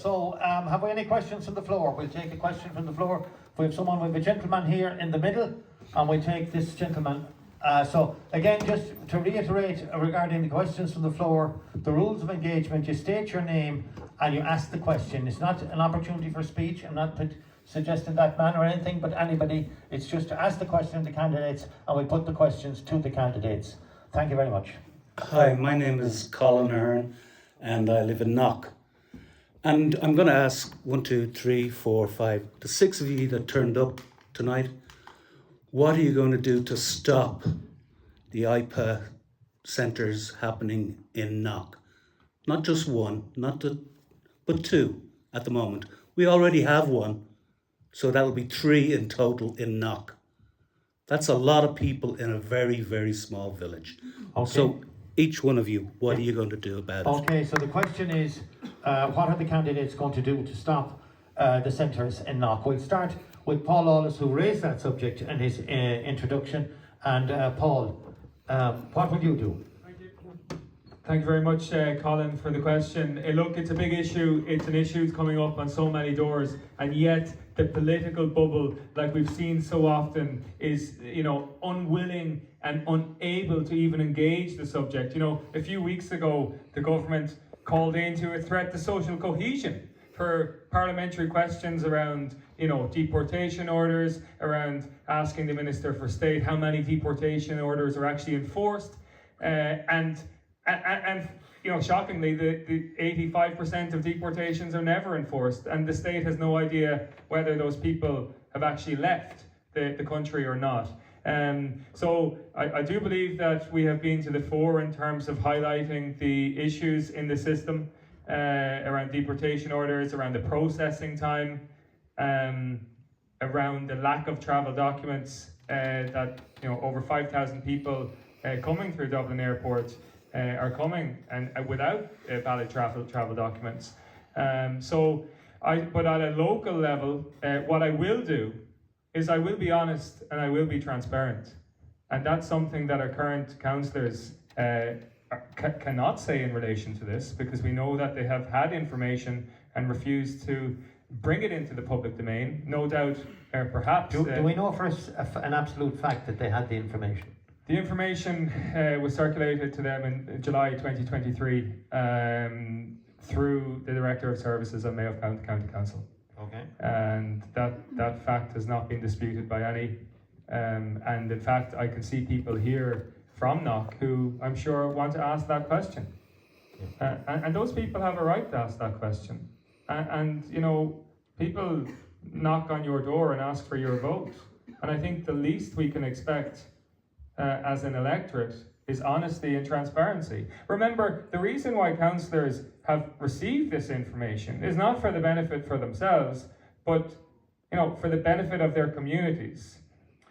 So, have we any questions from the floor? We'll take a question from the floor. We have a gentleman here in the middle, and we'll take this gentleman. So, again, just to reiterate regarding the questions from the floor, the rules of engagement, you state your name and you ask the question. It's not an opportunity for speech. I'm not suggesting that man or anything, but anybody. It's just to ask the question to the candidates, and we put the questions to the candidates. Thank you very much. Hi, my name is Colin Ahern, and I live in Knock. And I'm going to ask 1, 2, 3, 4, 5, the 6 of you that turned up tonight, what are you going to do to stop the IPA centres happening in Knock? Not just one, but 2 at the moment. We already have 1, so that'll be 3 in total in Knock. That's a lot of people in a very, very small village. Okay. So each one of you, what are you going to do about it? Okay, so the question is, what are the candidates going to do to stop the centres in Knock? We'll start with Paul Allis, who raised that subject in his introduction. And Paul, what will you do? Thank you very much, Colin, for the question. Look, it's a big issue. It's an issue that's coming up on so many doors, and yet the political bubble, like we've seen so often, is, unwilling and unable to even engage the subject. A few weeks ago, the government called into a threat to social cohesion for parliamentary questions around, deportation orders, around asking the Minister for State how many deportation orders are actually enforced, and shockingly, the 85% of deportations are never enforced, and the state has no idea whether those people have actually left the country or not. So I do believe that we have been to the fore in terms of highlighting the issues in the system around deportation orders, around the processing time, around the lack of travel documents, that over 5,000 people coming through Dublin Airport are coming and without valid travel documents. But at a local level, what I will do is I will be honest and I will be transparent. And that's something that our current councillors cannot say in relation to this, because we know that they have had information and refused to bring it into the public domain. No doubt, perhaps... Do we know for an absolute fact that they had the information? The information was circulated to them in July 2023 through the Director of Services at Mayo County Council. Okay. And that fact has not been disputed by any. And in fact, I can see people here from Knock who I'm sure want to ask that question. Yeah. And those people have a right to ask that question. And people knock on your door and ask for your vote. And I think the least we can expect as an electorate is honesty and transparency. Remember, the reason why councillors have received this information is not for the benefit for themselves, but for the benefit of their communities.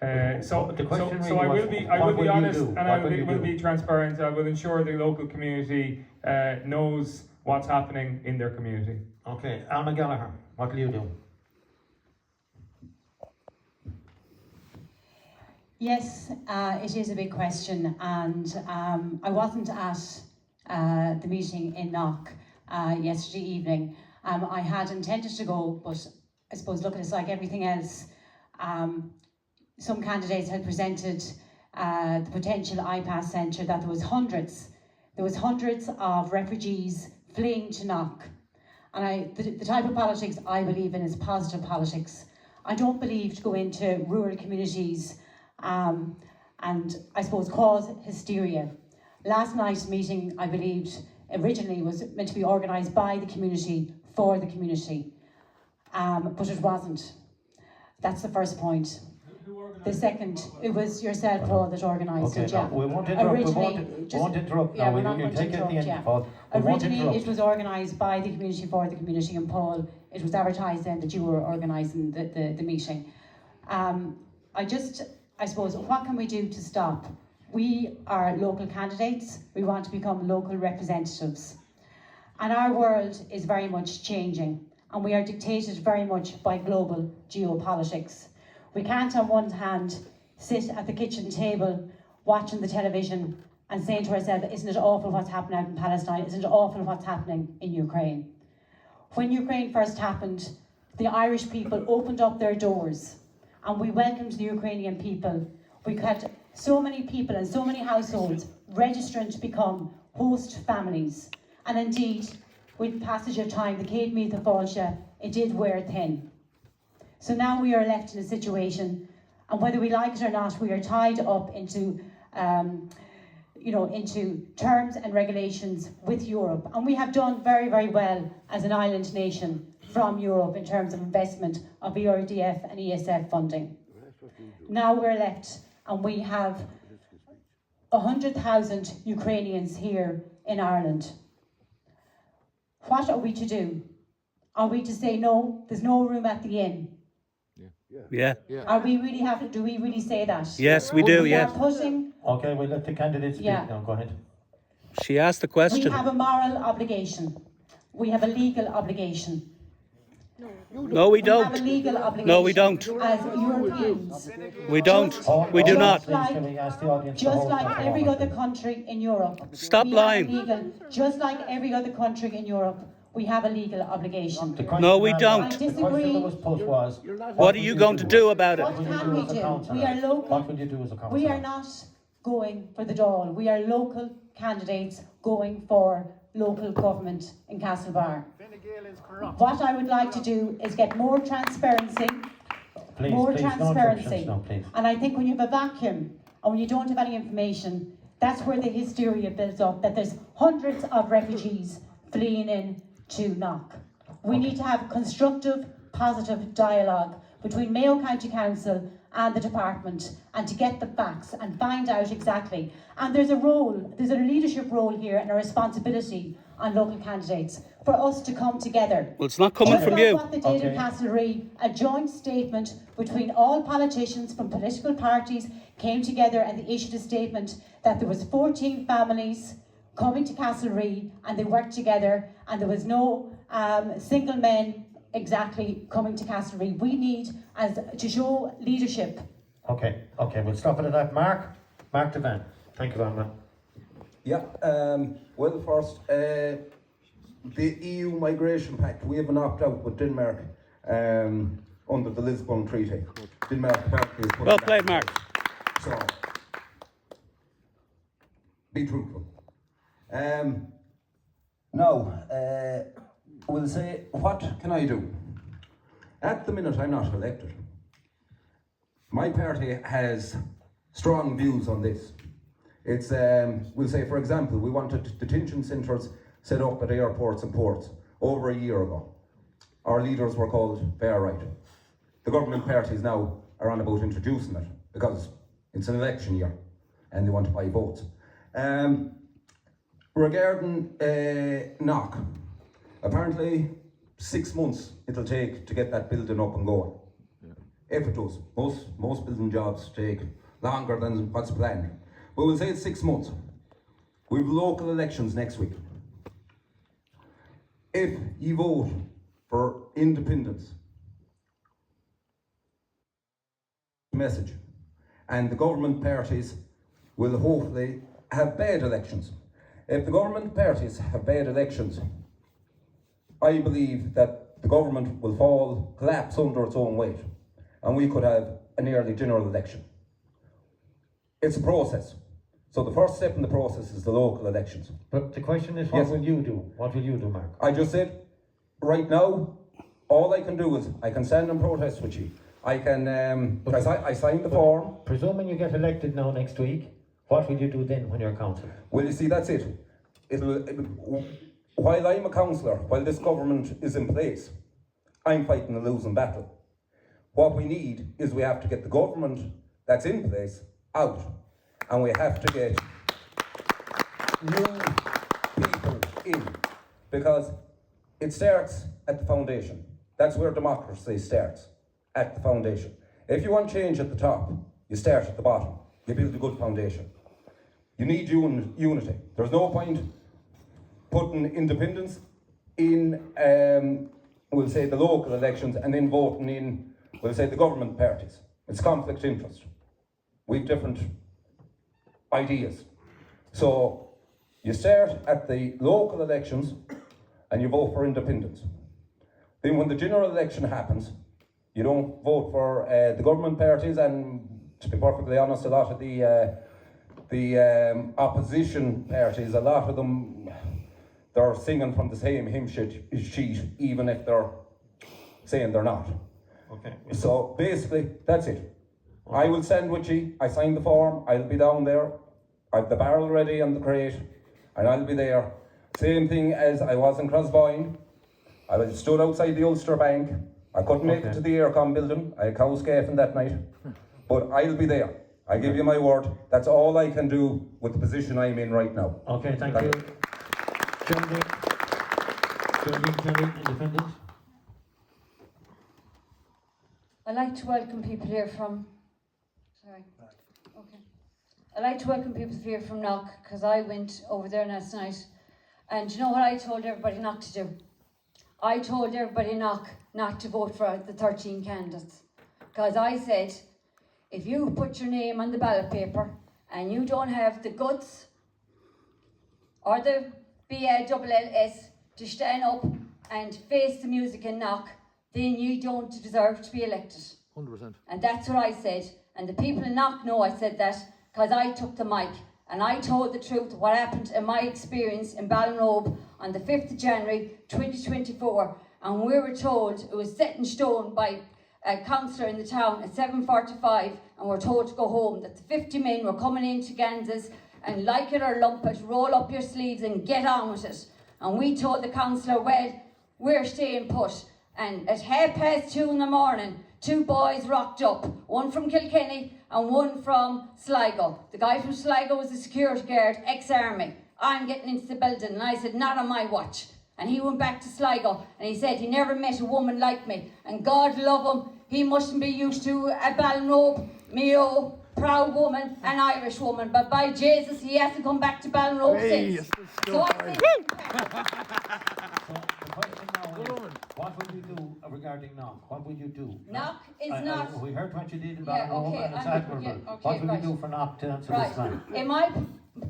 So I will be honest and I will be transparent. I will ensure the local community knows what's happening in their community. Okay, Alma Gallagher, what will you do? Yes, it is a big question, and I wasn't at the meeting in Knock yesterday evening. I had intended to go, but I suppose looking at like everything else, some candidates had presented the potential IPAS centre, that there was hundreds of refugees fleeing to Knock. And the type of politics I believe in is positive politics. I don't believe to go into rural communities and I suppose cause hysteria. Last night's meeting, I believed, originally was meant to be organised by the community for the community, but it wasn't. That's the first point. The second, it was yourself, Paul, that organised it. Yeah. We won't interrupt. We won't interrupt. Yeah, we're now. not going to interrupt. Yeah. Originally, it was organised by the community for the community, and Paul, it was advertised then that you were organising the meeting. I suppose, what can we do to stop? We are local candidates. We want to become local representatives. And our world is very much changing, and we are dictated very much by global geopolitics. We can't on one hand sit at the kitchen table watching the television and saying to ourselves, isn't it awful what's happening out in Palestine? Isn't it awful what's happening in Ukraine? When Ukraine first happened, the Irish people opened up their doors and we welcomed the Ukrainian people. We had so many people and so many households registering to become host families. And indeed, with passage of time, the Céad Míle Fáilte, it did wear thin. So now we are left in a situation, and whether we like it or not, we are tied up into into terms and regulations with Europe. And we have done very, very well as an island nation from Europe in terms of investment of ERDF and ESF funding. Now we're left and we have 100,000 Ukrainians here in Ireland. What are we to do? Are we to say no, there's no room at the inn? Yeah. Are we really do we really say that? Yes, we do, We yes. are putting, Okay, we'll let the candidates speak Yeah. now. Go ahead. She asked the we question. have a moral obligation. We have a legal obligation. No, we We have a don't. legal obligation. No, we don't. As Europeans. We don't. We do not. Please, can we ask the audience to Just hold like that for every a moment, other please? country in Europe. Stop we have a lying. just like every other country in Europe, we have a legal obligation. The question No, we was- don't. I The question disagree. that was put was, What are you going to do about What it? will you can do we as a do? councillor? We are local. What will you do as a councillor? We are not going for the Dáil. We are local candidates going for local government in Castlebar. What I would like to do is get more transparency, Please, more please, no transparency. interruptions now, please. And I think when you have a vacuum and when you don't have any information, that's where the hysteria builds up, that there's hundreds of refugees fleeing in to Knock. We need to have constructive, positive dialogue between Mayo County Council and the department and to get the facts and find out exactly. And there's a leadership role here and a responsibility on local candidates for us to come together. Well, it's not coming Just from like you. what they did in Okay. Castlereagh, a joint statement between all politicians from political parties came together and they issued a statement that there was 14 families coming to Castlereagh and they worked together and there was no single men exactly coming to Castlereagh. We need to show leadership. Okay, we'll stop it at that. Mark Devan. Thank you very much. Yeah, well, first, the EU Migration Pact, we have an opt-out with Denmark under the Lisbon Treaty. Denmark apparently is putting Well that played, in Mark. place. So, be truthful. Now, we'll say, what can I do? At the minute, I'm not elected. My party has strong views on this. It's, we'll say, for example, we wanted detention centres set up at airports and ports over a year ago. Our leaders were called Fair Right. The government parties now are on about introducing it because it's an election year and they want to buy votes. Regarding Knock, apparently 6 months it'll take to get that building up and going. If it does. Most building jobs take longer than what's planned. But we'll say it's 6 months. We've local elections next week. If you vote for independence, message, and the government parties will hopefully have bad elections. If the government parties have bad elections, I believe that the government will collapse under its own weight, and we could have an early general election. It's a process. So the first step in the process is the local elections. But the question is, what Yes. will you do? What will you do, Mark? I just said, right now, all I can do is I can stand and protest with you. I can, I signed the form. Presuming you get elected now next week, what will you do then when you're councillor? Well, you see, that's it. While I'm a councillor, while this government is in place, I'm fighting a losing battle. What we need is we have to get the government that's in place out, and we have to get new people in, because it starts at the foundation. That's where democracy starts, at the foundation. If you want change at the top, you start at the bottom. You build a good foundation. You need unity. There's no point putting independence in, we'll say, the local elections and then voting in, we'll say, the government parties. It's conflict of interest. We've different ideas. So you start at the local elections and you vote for independence. Then when the general election happens, you don't vote for the government parties, and to be perfectly honest, a lot of the opposition parties, a lot of them, they're singing from the same hymn sheet, even if they're saying they're not. Okay. So basically, that's it. I will stand with you. I signed the form. I'll be down there. I've the barrel ready and the crate, and I'll be there. Same thing as I was in Crossboyne. I was stood outside the Ulster Bank. I couldn't make it to the Aircom building. I had cow scaffing that night. But I'll be there. I give you my word. That's all I can do with the position I'm in right now. Okay, thank you. Jeremy Kelly, independent. I'd like to welcome people here from, I'd like to welcome people here from Knock, because I went over there last night, and you know what I told everybody not to do? I told everybody Knock not to vote for the 13 candidates, because I said, if you put your name on the ballot paper and you don't have the guts or the BALLS to stand up and face the music and Knock, then you don't deserve to be elected. 100%. And that's what I said. And the people in Knock know I said that, because I took the mic and I told the truth what happened in my experience in Ballinrobe on the 5th of January 2024. And we were told it was set in stone by a councillor in the town at 7:45, and we're told to go home, that the 50 men were coming into Kansas, and like it or lump it, roll up your sleeves and get on with it. And we told the councillor, well, we're staying put. And at 2:30 in the morning, 2 boys rocked up, one from Kilkenny and one from Sligo. The guy from Sligo was a security guard, ex-army. I'm getting into the building, and I said, not on my watch. And he went back to Sligo, and he said he never met a woman like me. And God love him, he mustn't be used to a Ballinrobe, Mayo, proud woman, an Irish woman. But by Jesus, he hasn't come back to Ballinrobe since. So I think... So the question now is, what will you do regarding Knock? What will you do? Knock is not... We heard what you did in Yeah, Ballinrobe, okay, and it's I'm- admirable. yeah, okay, What will right. you do for Knock to answer Right. this man? In my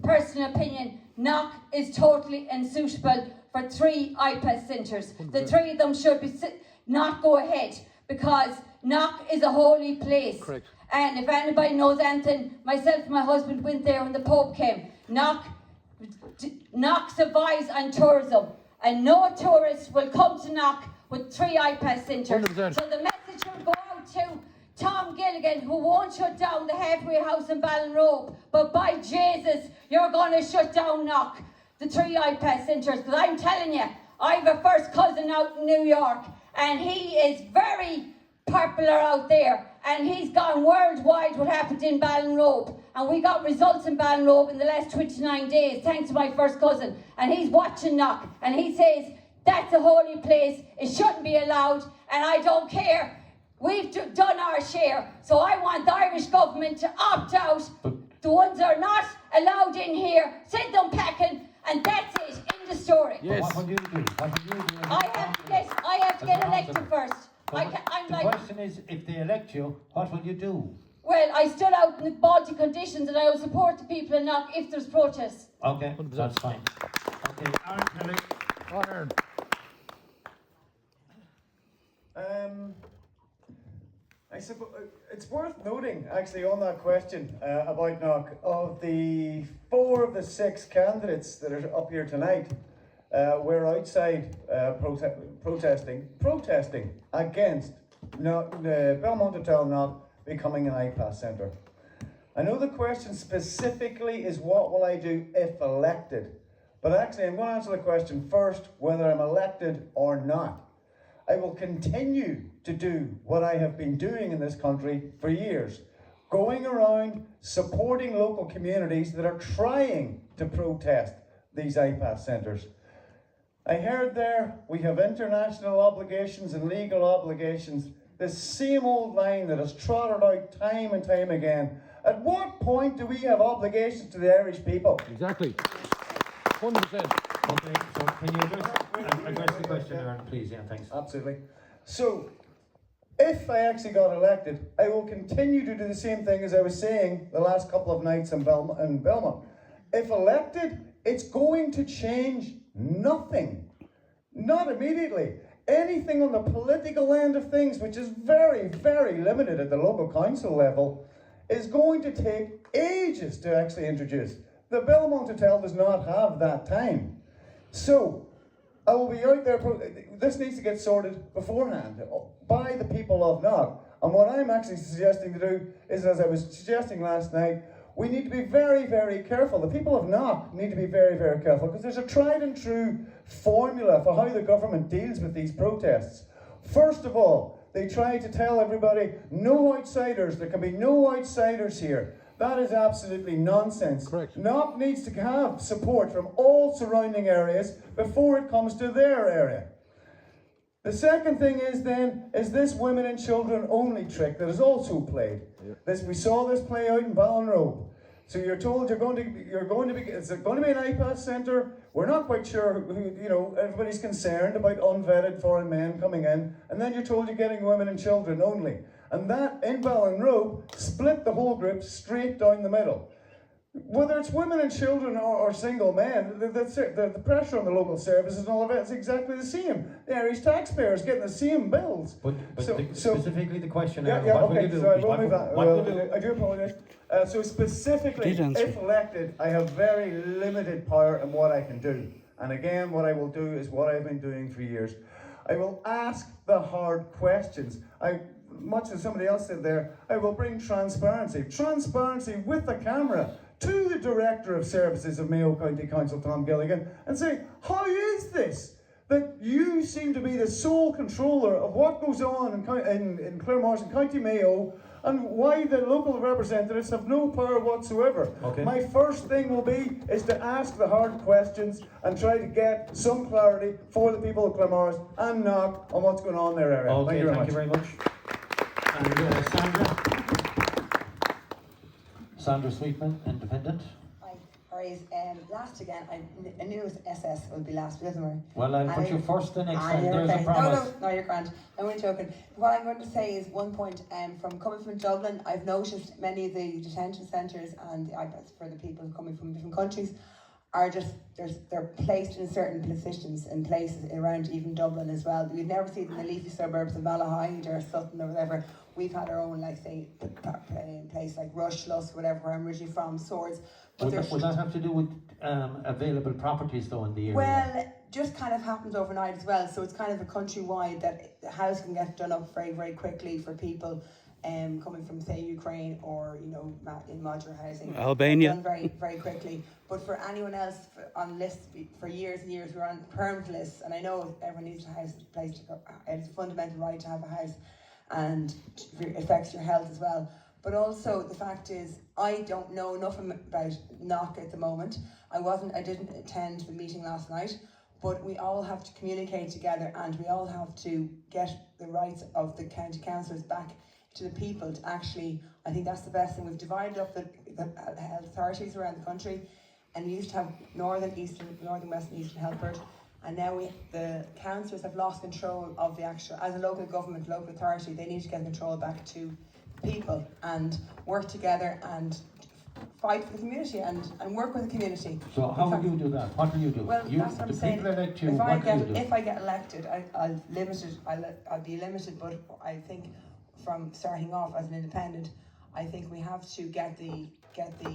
personal opinion, Knock is totally unsuitable for 3 IPAS centres. The 3 of them should be not go ahead, because Knock is a holy place. Correct. And if anybody knows anything, myself and my husband went there when the Pope came. Knock survives on tourism, and no tourist will come to Knock with 3 IPAS centres. 100%. So the message will go out to Tom Gilligan, who won't shut down the halfway house in Ballinrobe, but by Jesus, you're going to shut down Knock, the 3 IPAS centres. Because I'm telling you, I have a first cousin out in New York, and he is very popular out there, and he's gone worldwide what happened in Ballinrobe. And we got results in Ballinrobe in the last 29 days, thanks to my first cousin. And he's watching Knock, and he says, that's a holy place, it shouldn't be allowed, and I don't care. We've done our share, so I want the Irish government to opt out. The ones that are not allowed in here, send them packing, and that's it, in the story. Yes. What will you do? What will you do? I have to get elected first. The question is, if they elect you, what will you do? Well, I stood out in the Baltic conditions, and I will support the people in Knock if there's protests. Okay, that's fine. Okay, Aaron Kelly. Aaron. I suppose it's worth noting, actually, on that question about Knock, of the 4 of the 6 candidates that are up here tonight, we're outside protesting against Belmont Hotel not becoming an IPAS centre. I know the question specifically is, what will I do if elected? But actually, I'm going to answer the question first, whether I'm elected or not. I will continue to do what I have been doing in this country for years, going around supporting local communities that are trying to protest these IPAS centres. I heard there we have international obligations and legal obligations, the same old line that is trotted out time and time again. At what point do we have obligations to the Irish people? Exactly. 100%. Okay, so can you address the question, Aaron, please? Yeah, thanks. Absolutely. So, if I actually got elected, I will continue to do the same thing as I was saying the last couple of nights in Belmont. If elected, it's going to change nothing. Not immediately. anything on the political end of things, which is very, very limited at the local council level, is going to take ages to actually introduce. The Belmont Hotel does not have that time. So, I will be out there, this needs to get sorted beforehand by the people of Knock. And what I'm actually suggesting to do is, as I was suggesting last night, we need to be very, very careful. The people of Knock need to be very, very careful, because there's a tried and true formula for how the government deals with these protests. First of all, they try to tell everybody, no outsiders, there can be no outsiders here. That is absolutely nonsense. Correct. Knock needs to have support from all surrounding areas before it comes to their area. The second thing is this women and children only trick that is also played. Yep. We saw this play out in Ballinrobe. So you're told it's going to be an IPAS centre. We're not quite sure who, everybody's concerned about unvetted foreign men coming in, and then you're told you're getting women and children only. And that, in Ballinrobe, split the whole group straight down the middle. Whether it's women and children or single men, the pressure on the local services and all of it is exactly the same. The Irish taxpayers getting the same bills. But specifically the question, what will you do? Sorry, we'll move on. I do apologise. So specifically, if elected, I have very limited power in what I can do. And again, what I will do is what I've been doing for years. I will ask the hard questions. Much as somebody else said there, I will bring transparency with the camera to the Director of Services of Mayo County Council, Tom Gilligan, and say, how is this that you seem to be the sole controller of what goes on in Claremorris and County Mayo, and why the local representatives have no power whatsoever? Okay. My first thing will be is to ask the hard questions and try to get some clarity for the people of Claremorris and Knock on what's going on in their area. Okay, thank you very much. And Sandra Sweetman, Independent. Hi, Horace. Last again, I knew it was SS would be last, wasn't it? Well, I'll put you first the next time. There's a promise. No, you're grand. I'm only joking. What I'm going to say is one point. From coming from Dublin, I've noticed many of the detention centres and the IPAS for the people coming from different countries are they're placed in certain positions in places around even Dublin as well. We'd never see them in the leafy suburbs of Malahide or Sutton or whatever. We've had our own, like, say, place like Rush, Lusk, whatever, where I'm originally from, Swords. Would that have to do with available properties though in the area? Well, it just kind of happens overnight as well. So it's kind of a countrywide that the house can get done up very, very quickly for people coming from, say, Ukraine or, in modular housing. Albania. Done very, very quickly. But for anyone else on lists for years and years, we're on permanent lists, and I know everyone needs a house, place to go. It's a fundamental right to have a house, and it affects your health as well. But also the fact is, I don't know enough about Knock at the moment. I didn't attend the meeting last night, but we all have to communicate together, and we all have to get the rights of the county councillors back to the people to actually, I think that's the best thing. We've divided up the health authorities around the country, and we used to have northern, western, eastern health board, and now the councillors have lost control of the actual, as a local government, local authority, they need to get control back to people and work together and fight for the community and work with the community. So how will you do that? What will you do? Well, that's what I'm saying. If I get elected, I'll be limited, but I think from starting off as an independent, I think we have to get the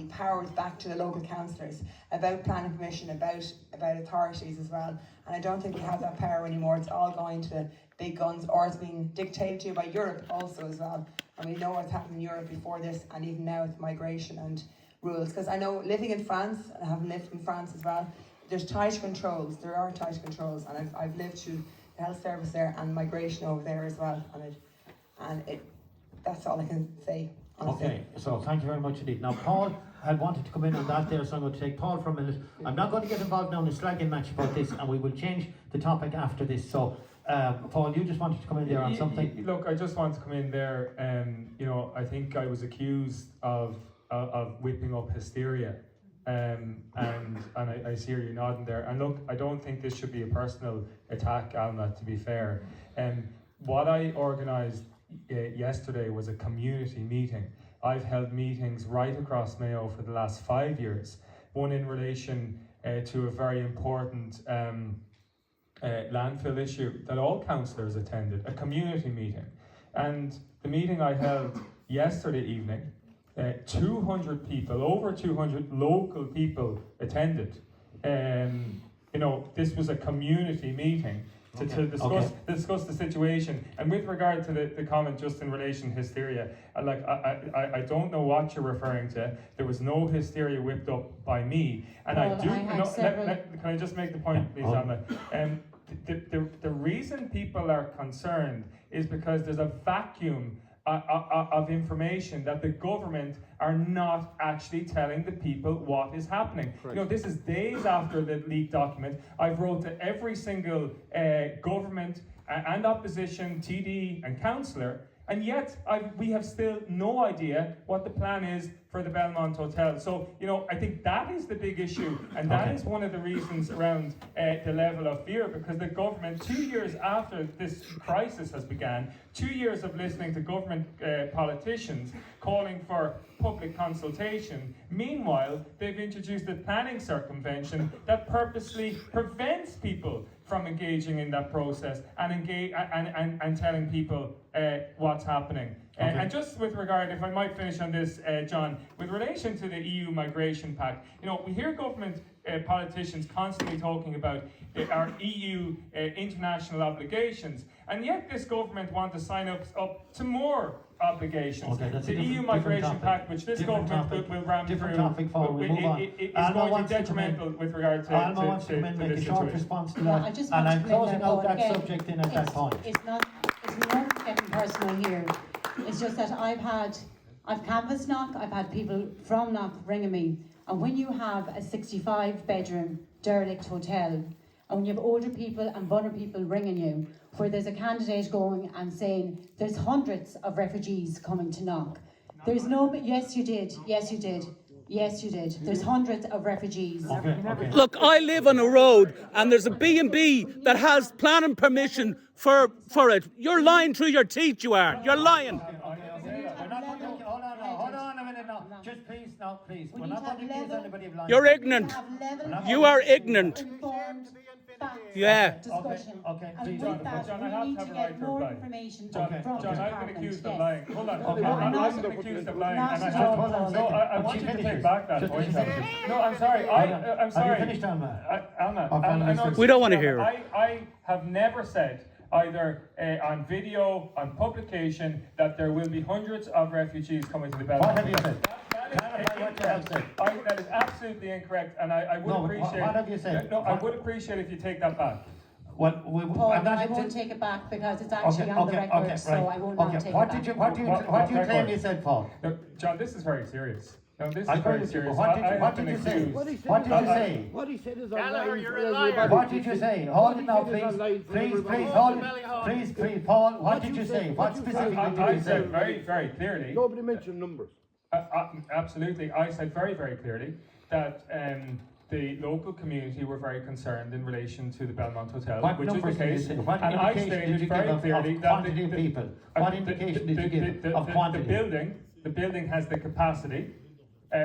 powers back to the local councillors about planning permission, about authorities as well. And I don't think we have that power anymore. It's all going to big guns, or it's being dictated to you by Europe also as well. And we know what's happened in Europe before this, and even now with migration and rules. Because I know living in France, and I have lived in France as well, there's tight controls. There are tight controls, and I've lived through the health service there and migration over there as well. That's all I can say. Honestly. Okay, so thank you very much indeed. Now, Paul had wanted to come in on that there, so I'm going to take Paul for a minute. I'm not going to get involved now in a slagging match about this, and we will change the topic after this. So, Paul, you just wanted to come in there on something? Look, I just want to come in there. I think I was accused of whipping up hysteria, and I see you nodding there. And look, I don't think this should be a personal attack, Alma, to be fair. What I organised yesterday was a community meeting. I've held meetings right across Mayo for the last 5 years. One in relation to a very important landfill issue that all councillors attended, a community meeting. And the meeting I held yesterday evening, 200 people, over 200 local people attended. You know, this was a community meeting to discuss the situation. And with regard to the comment just in relation to hysteria, I don't know what you're referring to. There was no hysteria whipped up by me. And Well, I do, can can I just make the point, please, Anna? The reason people are concerned is because there's a vacuum of information that the government are not actually telling the people what is happening. Correct. You know, this is days after the leaked document. I've wrote to every single government and opposition, TD and councillor, and yet we have still no idea what the plan is for the Belmont Hotel. So, you know, I think that is the big issue, and that is one of the reasons around the level of fear, because the government, 2 years after this crisis has begun, 2 years of listening to government politicians calling for public consultation. Meanwhile, they've introduced a planning circumvention that purposely prevents people from engaging in that process and telling people what's happening. And just with regard, if I might finish on this, John, with relation to the EU Migration Pact, you know, we hear government politicians constantly talking about our EU international obligations, and yet this government wants to sign up to more obligations. The EU Migration Pact, which this government will ram through, is going to be detrimental with regard to Alma wants to come in, make a short response to that, and I'm closing out that subject in at that point. It's not getting personal here. It's just that I've canvassed Knock, I've had people from Knock ringing me, and when you have a 65-bedroom derelict hotel, and when you have older people and vulnerable people ringing you, where there's a candidate going and saying there's hundreds of refugees coming to Knock. There's no, yes you did, there's hundreds of refugees. Look, I live on a road and there's a B&B that has planning permission for it. You're lying through your teeth, you are. You're lying. Hold on a minute now. Just please, no, please. We're not going to accuse anybody of lying. You're ignorant. You are ignorant. Yeah. Discussion. Okay, And please. with that, John, I we have need to to have a right get to more reply. information John, from the I've been department. accused of Yes. lying. Hold on. Okay. I've been accused of lying, and I Not at all. have. No, I want you to take back that point. No, I'm sorry. I'm sorry. Have you finished, Alma? Alma, We don't want to hear it. I have never said, either on video, on publication, that there will be hundreds of refugees coming to the Belfast. What have you said? That is absolutely incorrect, and I would appreciate. What have you said? No, I would appreciate if you take that back. Well, Paul, I won't take it back because it's actually on the record, so I will not take it What back. do you claim you said, Paul? No, John, this is very serious. No, this I is very agree with you, serious. but what did you say? What did you say? What he said is Gallagher, you're a liar. What did you say? Hold it now, please. Please, hold it. Please, Paul, what did you say? What specifically did I you say? said very, very clearly. Nobody mentioned numbers. Absolutely, I said very, very clearly that the local community were very concerned in relation to the Belmont Hotel, What which is the numbers did you case. say? What And I indication did stated you very give clearly of that quantity of people? What indication did you give of quantity? The building has the capacity,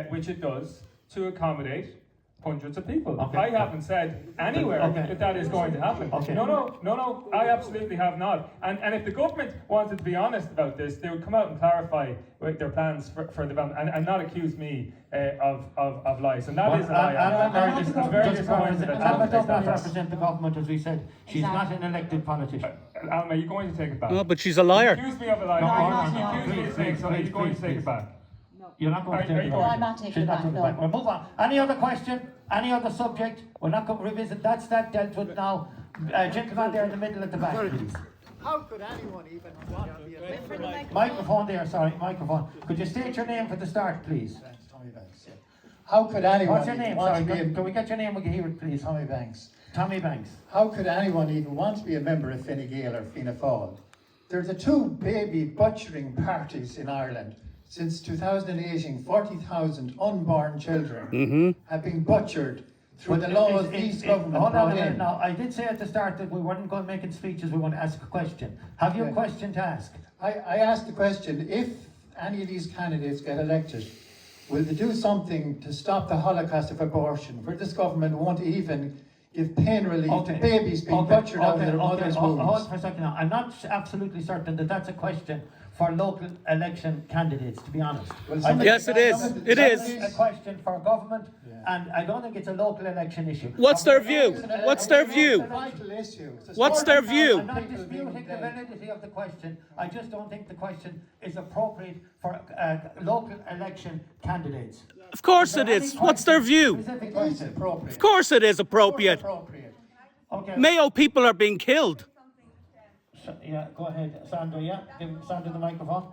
which it does, to accommodate hundreds of people. Okay. I haven't said anywhere that is going to happen. Okay. No, I absolutely have not. And if the government wanted to be honest about this, they would come out and clarify their plans for the Belmont and not accuse me of lies. And that is a lie. I'm very disappointed that Alma John does takes not that back. represent the government, as we said. She's not an elected politician. Alma, you're going to take it back. No, but she's a liar. Accuse me of a lie. No, You accuse me of saying something. You're going to take please. it back. You're not going to Are take you it going back. to? I'm not taking She's it not back, taking no. it back. We'll move on. Any other question? Any other subject? We're not going to revisit. That's that dealt with now. Gentleman there in the middle at the back, please. How could anyone even want to be a member? Microphone there, sorry, microphone. Could you state your name for the start, please? Tommy Banks, yeah. How could anyone What's your name? want Sorry, to be a can we get your name? We can hear it, please. Tommy Banks? Tommy Banks. How could anyone even want to be a member of Fine Gael or Fianna Fáil? There are the two baby butchering parties in Ireland. Since 2018, 40,000 unborn children have been butchered through the laws these government Hold on a brought minute in. now. I did say at the start that we weren't going making speeches, we want to ask a question. Have you a question to ask? I asked the question, if any of these candidates get elected, will they do something to stop the Holocaust of abortion, where this government won't even give pain relief to babies being butchered out of their mother's wombs. Hold for a second now. I'm not absolutely certain that that's a question for local election candidates, to be honest. Yes, it is. It is. It's a question for government, and I don't think it's a local election issue. What's their view? What's their view? What's their view? I'm not disputing the validity of the question. I just don't think the question is appropriate for local election candidates. Of course it is. What's their view? Specific question. Of course it is appropriate. Okay. Mayo people are being killed. Yeah, go ahead, Sandra. Yeah, give Sandra the microphone.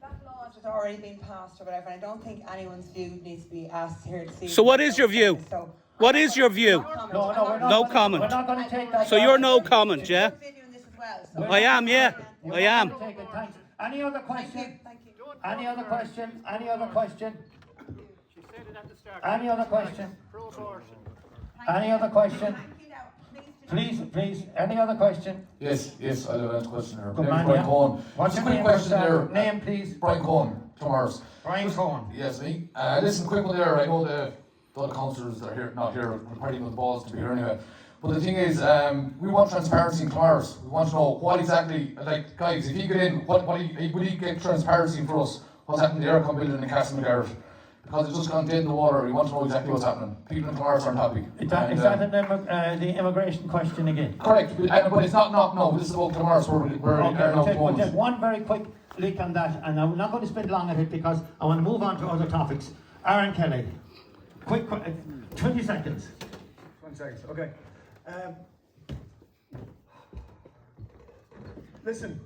That law has already been passed or whatever, and I don't think anyone's view needs to be asked here to see. So what is your view? So, What is your view? No, we're not No gonna, comment. We're not going to take that. So you're no comment, yeah? videoing this as well, so I am, yeah. I am. Take it, thanks. Any other question? thank you. Any other question? Any other question? Any other question? Any other question? Please, any other question? Yes, I'll have another question there. Good Brian man, yeah. Cohen. What's Just your a quick name, question sir? there. Name, please. Brian Cohen, Claremorris. Brian Cohen. Yes, me. Listen, quick one there. I know the other councillors that are here, not here, partying with the balls to be here anyway. But the thing is, we want transparency in Claremorris. We want to know what exactly, like, guys, if he get in, would he get transparency for us? What's happening in the Aircon building in Castlegarrett? Because it's just gone dead in the water. We want to know exactly what's happening. People in Claremorris aren't happy. Is that the immigration question again? Correct, but it's not, no, this is about Claremorris where we are now at the We'll take moment. one very quick leak on that, and I'm not going to spend long on it because I want to move on to other topics. Aaron Kelly, quick, 20 seconds. 20 seconds, okay. Listen,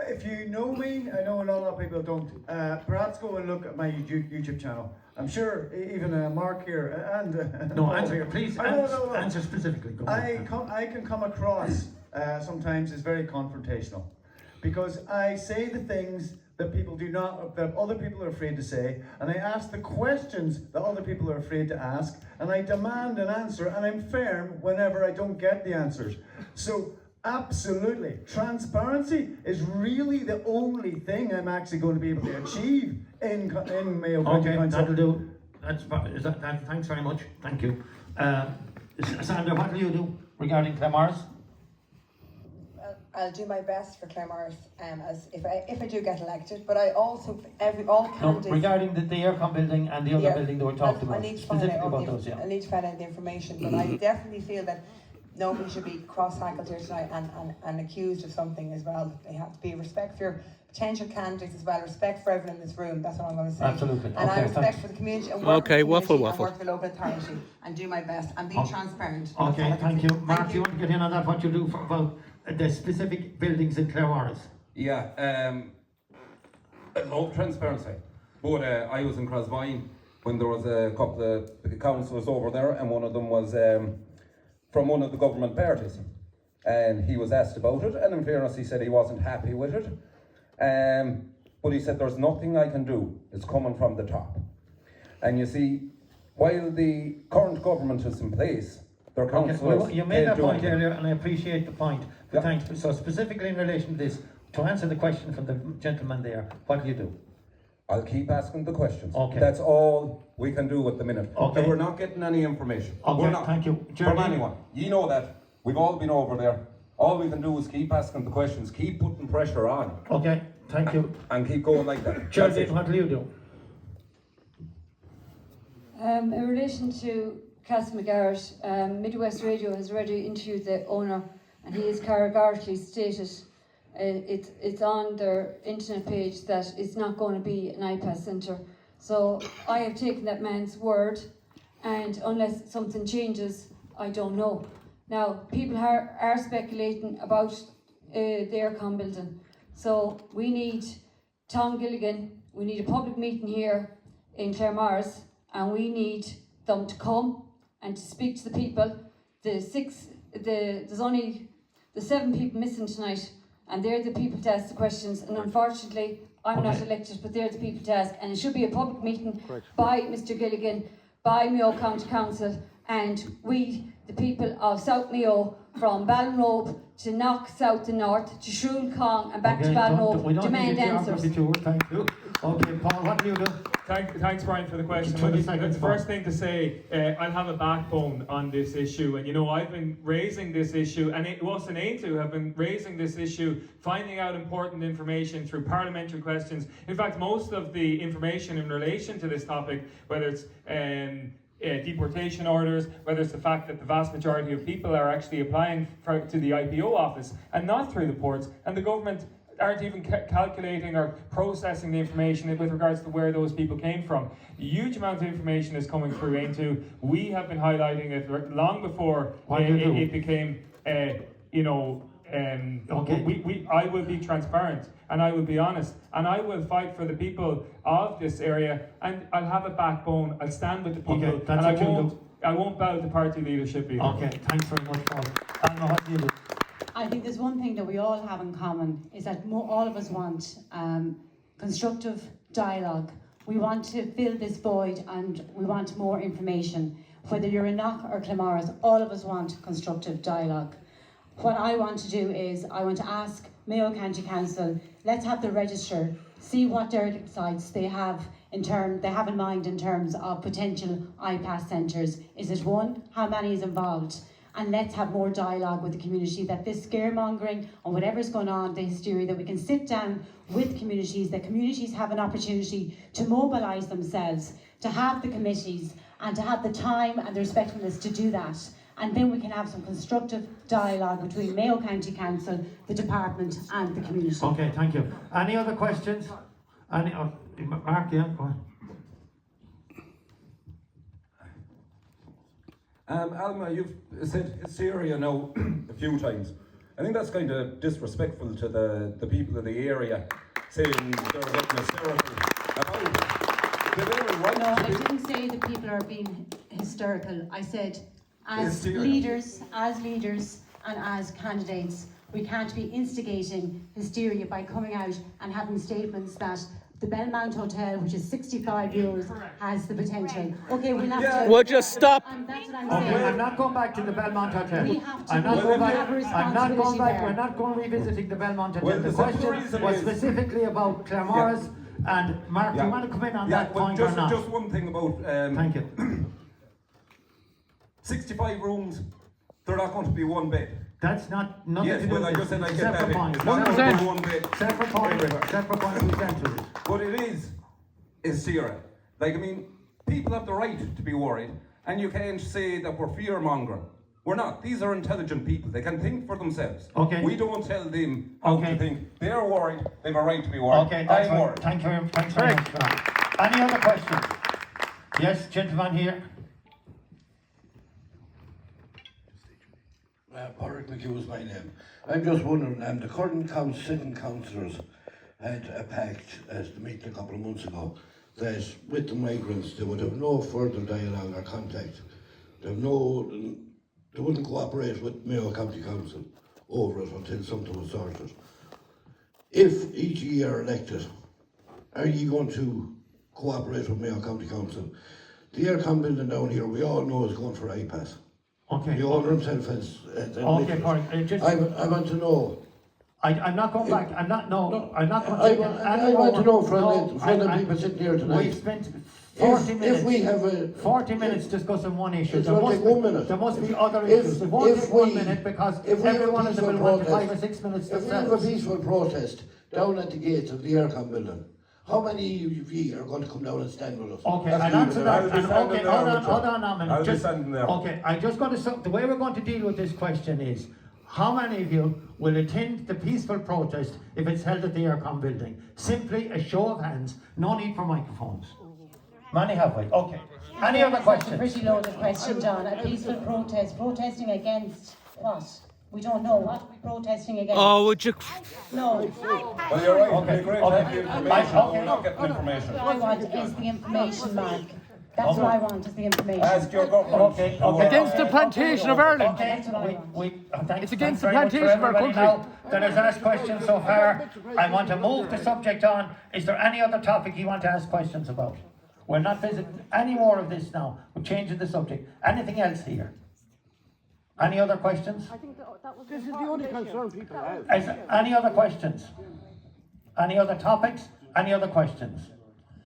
if you know me, I know a lot of people don't, perhaps go and look at my YouTube channel. I'm sure even Mark here and... No, answer, please No. answer specifically. Go on. I can come across sometimes as very confrontational because I say the things that that other people are afraid to say, and I ask the questions that other people are afraid to ask, and I demand an answer, and I'm firm whenever I don't get the answers. So absolutely, transparency is really the only thing I'm actually going to be able to achieve in Mayo County Okay, Council. that'll do. Thanks very much. Thank you. Sandra, what will you do regarding Claremorris? I'll do my best for Claremorris as if I do get elected, but I also all No, candidates. regarding the aircon building and the other building that we talked about, I need to find specifically out about those, yeah. I need to find out the information, but I definitely feel that nobody should be cross-hackled here tonight and accused of something as well. They have to be respect for your potential candidates as well, respect for everyone in this room. That's what I'm going to say. Absolutely. And I Okay, respect thanks. for the community and work Okay, with the community waffle. and work with the local authority and do my best and be transparent. That's all I Okay, can thank say. you. Mark, you want to get in on that, what you do about the specific buildings in Claremorris? Yeah, I love transparency. But I was in Crossvine when there was a couple of councillors over there, and one of them was from one of the government parties. And he was asked about it, and in fairness, he said he wasn't happy with it. But he said, there's nothing I can do. It's coming from the top. And you see, while the current government is in place, their councillors Well, you made can't that do point anything. earlier, and I appreciate the point. But Yeah. thanks. So specifically in relation to this, to answer the question from the gentleman there, what do you do? I'll keep asking the questions. Okay. That's all we can do at the minute. Okay. And we're not getting any information. Okay, We're not. thank you. From Jeremy? anyone. You know that. We've all been over there. All we can do is keep asking the questions, keep putting pressure on, Okay, thank you. and keep going like that. That's Geraldine, it. what will you do? In relation to Castlegarrett, Midwest Radio has already interviewed the owner, and he has categorically stated it's on their internet page that it's not going to be an IPAS centre. So I have taken that man's word, and unless something changes, I don't know. Now, people are speculating about the Aircon building. So we need Tom Gilligan, we need a public meeting here in Claremorris, and we need them to come and to speak to the people. There's only the 7 people missing tonight, and they're the people to ask the questions. And unfortunately, I'm not elected, but they're the people to ask. And it should be a public meeting by Mr. Gilligan, by Mayo County Council, and we, the people of South Mayo, from Ballinrobe to Knock south to north to Shrule Kong and back to Ballinrobe demand answers. Thank you. Okay, Paul, what do you do? Thanks, Brian, for the question. 20 seconds, The first thing to say, I'll have a backbone on this issue, and you know I've been raising this issue, and it wasn't aim to have been raising this issue, finding out important information through parliamentary questions. In fact, most of the information in relation to this topic, whether it's deportation orders, whether it's the fact that the vast majority of people are actually applying to the IPO office and not through the ports, and the government aren't even calculating or processing the information with regards to where those people came from. A huge amount of information is coming through into. We have been highlighting it long before it became, I will be transparent and I will be honest and I will fight for the people of this area, and I'll have a backbone. I'll stand with the people, and I won't bow to party leadership either. Okay, thanks very much, Paul. Anna, what do you do? I think there's one thing that we all have in common, is that all of us want constructive dialogue. We want to fill this void and we want more information. Whether you're in Knock or Claremorris, all of us want constructive dialogue. What I want to do is, I want to ask Mayo County Council, let's have the register, see what their sites they have in mind in terms of potential IPAS centres. Is it one? How many is involved? And let's have more dialogue with the community, that this scaremongering and whatever's going on, the hysteria, that we can sit down with communities, that communities have an opportunity to mobilise themselves, to have the committees and to have the time and the respectfulness to do that. And then we can have some constructive dialogue between Mayo County Council, the department and the community. Okay, thank you. Any other questions? Mark, yeah, go on. Alma, you've said hysteria now a few times. I think that's kind of disrespectful to the people of the area, saying they're getting hysterical about the very right. No, I didn't say that people are being hysterical. I said as leaders and as candidates, we can't be instigating hysteria by coming out and having statements that the Belmont Hotel, which is €65, has the potential. Okay, we'll have to... Well, just stop. That's what I'm saying. Okay, I'm not going back to the Belmont Hotel. We have to I'm not going back. I'm not going back. there. We're not going revisiting the Belmont Hotel. Well, the question was specifically about Claremorris. And Mark, do you want to come in on that point or not? Just one thing about... Thank you. 65 rooms, they're not going to be one bed. That's not nothing to do with I just said I get that. separate point. It's not going to be one bed. Separate point we sent to it. But it is Sierra. Like, I mean, people have the right to be worried, and you can't say that we're fear-mongering. We're not. These are intelligent people. They can think for themselves. Okay. We don't tell them how to think. They're worried. They have a right to be worried. Okay, I'm worried. Thanks very much for that. Any other questions? Yes, gentleman here. Porrick McHugh is my name. I'm just wondering, the current sitting councillors had a pact at the meeting a couple of months ago that with the migrants they would have no further dialogue or contact. They wouldn't cooperate with Mayo County Council over it until something was sorted. If each year elected, are you going to cooperate with Mayo County Council? The aircon building down here, we all know is going for IPAS. Okay. The owner himself has... Okay, Porrick, I want to know... I'm not going back. I'm not going to I want to know from the people sitting here tonight. We've spent 40 minutes. If we have 40 minutes discussing one issue. It's going to take 1 minute. There must be other issues. It won't take 1 minute because every one of them will want 5 or 6 minutes If we have a peaceful protest down at the gates of the aircon building, how many of you are going to come down and stand with us? Okay, I'll answer that. Okay, hold on a minute. I'll be standing there. Okay, I just got to... The way we're going to deal with this question is, how many of you will attend the peaceful protest if it's held at the aircon building? Simply a show of hands, no need for microphones. Many have we. Okay. Any other questions? That's a pretty loaded question, John. A peaceful protest. Protesting against what? We don't know. What are we protesting against? Oh, would you... No. Well, you're right. Okay. Great. We're not getting information. What I want is the information, Mark. That's what I want, is the information. Ask your government. Okay. Against the plantation of Ireland. That's what I want. It's against the plantation of our country. Now that has asked questions so far, I want to move the subject on. Is there any other topic you want to ask questions about? We're not visiting any more of this now. We're changing the subject. Anything else here? Any other questions? This is the only concern people have. Any other questions? Any other topics? Any other questions?